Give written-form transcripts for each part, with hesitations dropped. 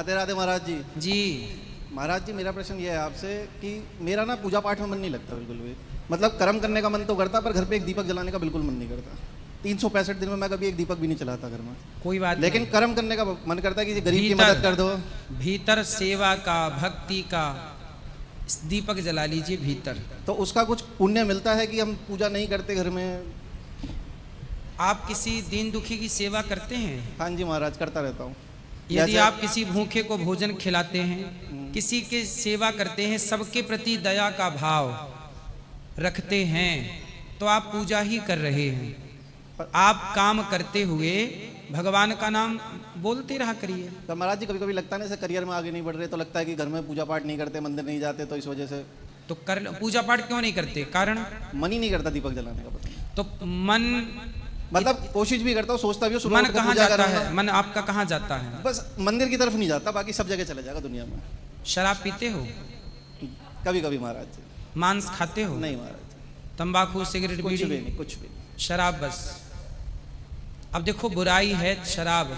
राधे राधे महाराज जी। जी महाराज जी, मेरा प्रश्न ये है आपसे कि मेरा ना पूजा पाठ में मन नहीं लगता बिल्कुल भी। मतलब कर्म करने का मन तो करता, पर घर पे एक दीपक जलाने का बिल्कुल मन नहीं करता। 365 दिन में मैं कभी एक दीपक भी नहीं चलाता घर में। कोई बात लेकिन नहीं। कर्म करने का मन करता है कि गरीब की मदद कर दो। भीतर सेवा का, भक्ति का दीपक जला लीजिए भीतर। तो उसका कुछ पुण्य मिलता है कि हम पूजा नहीं करते घर में? आप किसी दीन दुखी की सेवा करते हैं? हाँ जी महाराज, करता रहता हूँ। यदि आप किसी भूखे को भोजन खिलाते हैं, किसी के सेवा करते हैं, सबके प्रति दया का भाव रखते हैं, तो आप पूजा ही कर रहे हैं। आप काम करते हुए भगवान का नाम बोलते रहा करिए। तो महाराज जी, कभी कभी लगता है ना, जैसे करियर में आगे नहीं बढ़ रहे तो लगता है कि घर में पूजा पाठ नहीं करते, मंदिर नहीं जाते, तो इस वजह से तो पूजा पाठ क्यों नहीं करते? कारण मन ही नहीं करता दीपक जलाने का। पता नहीं। तो मन, मतलब कोशिश भी करता हूँ, सोचता भी हूँ। मन कहाँ जाता है? मन आपका कहाँ जाता है? बस मंदिर की तरफ नहीं जाता, बाकी सब जगह चले जाएगा दुनिया में। शराब पीते हो? कभी कभी महाराज जी। मांस खाते हो? नहीं महाराज जी। तंबाकू, सिगरेट, कुछ भी बीड़ी? नहीं, कुछ भी नहीं। शराब बस। अब देखो, बुराई है शराब।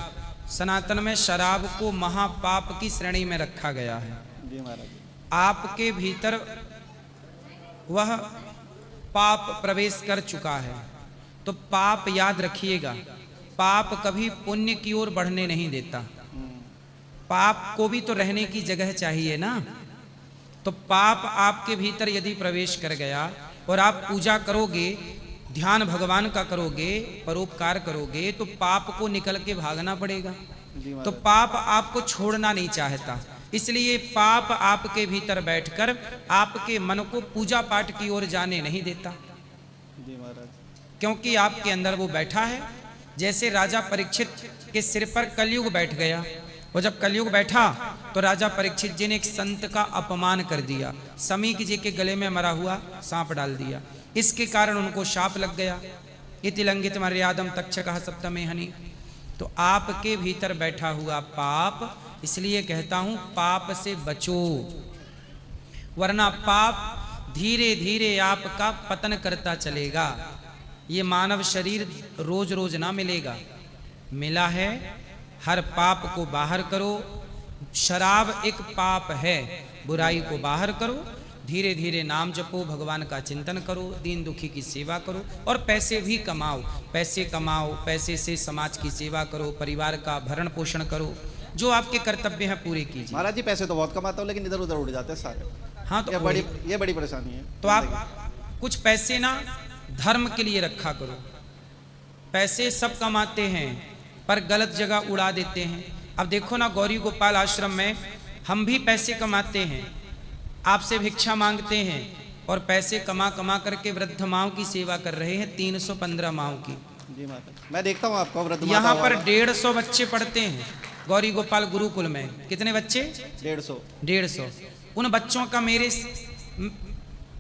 सनातन में शराब को महापाप की श्रेणी में रखा गया है। जी महाराज जी। आपके भीतर वह पाप प्रवेश कर चुका है, तो पाप याद रखिएगा, पाप कभी पुण्य की ओर बढ़ने नहीं देता। पाप को भी तो रहने की जगह चाहिए ना। तो पाप आपके भीतर यदि प्रवेश कर गया और आप पूजा करोगे, ध्यान भगवान का करोगे, परोपकार करोगे, तो पाप को निकल के भागना पड़ेगा। तो पाप आपको छोड़ना नहीं चाहता, इसलिए पाप आपके भीतर बैठकर आपके मन को पूजा पाठ की ओर जाने नहीं देता। जी महाराज। क्योंकि आपके अंदर वो बैठा है। जैसे राजा परीक्षित के सिर पर कलयुग बैठ गया, और जब कलयुग बैठा तो राजा परीक्षित जी ने एक संत का अपमान कर दिया, समीक जी के गले में मरा हुआ सांप डाल दिया। इसके कारण उनको शाप लग गया। इति लंघित मर्यादम तक्षकः सप्तमे हनि। तो आपके भीतर बैठा हुआ पाप, इसलिए कहता हूं पाप से बचो, वरना पाप धीरे धीरे आपका पतन करता चलेगा। ये मानव शरीर रोज रोज ना मिलेगा, मिला है। हर पाप को बाहर करो। शराब एक पाप है, बुराई को बाहर करो। धीरे धीरे नाम जपो, भगवान का चिंतन करो, दीन दुखी की सेवा करो, और पैसे भी कमाओ। पैसे कमाओ, पैसे से समाज की सेवा करो, परिवार का भरण पोषण करो, जो आपके कर्तव्य हैं पूरे कीजिए। महाराज जी, पैसे तो बहुत कमाता हूँ, लेकिन इधर उधर उड़ जाते हैं सारे। हाँ, तो ये बड़ी परेशानी है। तो आप कुछ पैसे ना धर्म के लिए रखा करो। पैसे सब कमाते हैं, पर गलत जगह उड़ा देते हैं। अब देखो ना, गौरी गोपाल आश्रम में हम भी पैसे कमाते हैं, आपसे भिक्षा मांगते हैं, और पैसे कमा कमा करके वृद्ध माओं की सेवा कर रहे हैं, 315 माओं की। जी महाराज, मैं देखता हूँ आपको वृद्ध। यहाँ पर 150 बच्चे पढ़ते हैं गौरी गोपाल गुरुकुल में। कितने बच्चे? 150। उन बच्चों का मेरे,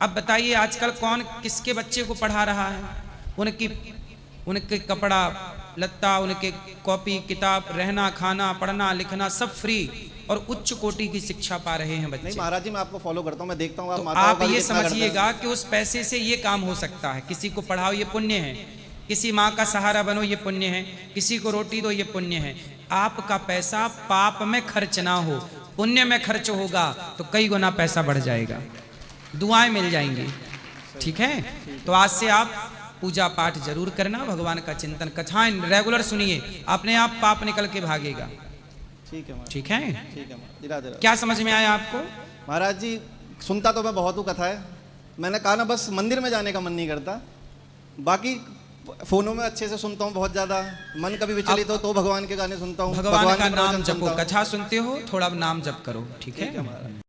अब बताइए आजकल कौन किसके बच्चे को पढ़ा रहा है? उनके कपड़ा लत्ता, उनके कॉपी किताब, रहना खाना पढ़ना लिखना सब फ्री, और उच्च कोटि की शिक्षा पा रहे हैं बच्चे। नहीं महाराज जी, मैं आपको फॉलो करता हूँ, मैं देखता हूँ। तो आप ये समझिएगा कि उस पैसे से ये काम हो सकता है। किसी को पढ़ाओ, ये पुण्य है। किसी माँ का सहारा बनो, ये पुण्य है। किसी को रोटी दो, ये पुण्य है। आपका पैसा पाप में खर्च ना हो, पुण्य में खर्च होगा तो कई गुना पैसा बढ़ जाएगा, दुआएं मिल जाएंगी। ठीक है? तो आज से आप पूजा पाठ जरूर करना, भगवान का चिंतन, कथाएं रेगुलर सुनिए, अपने आप पाप निकल के भागेगा। ठीक है? ठीक है? ठीक है। क्या समझ में आया आपको? महाराज जी, सुनता तो मैं बहुत हूँ कथा है। मैंने कहा ना, बस मंदिर में जाने का मन नहीं करता। बाकी फोनों में अच्छे से सुनता हूँ, बहुत ज्यादा। मन कभी विचलित हो तो भगवान के गाने सुनता हूँ, भगवान का नाम जपो। कथा सुनते हो, थोड़ा नाम जप करो। ठीक है?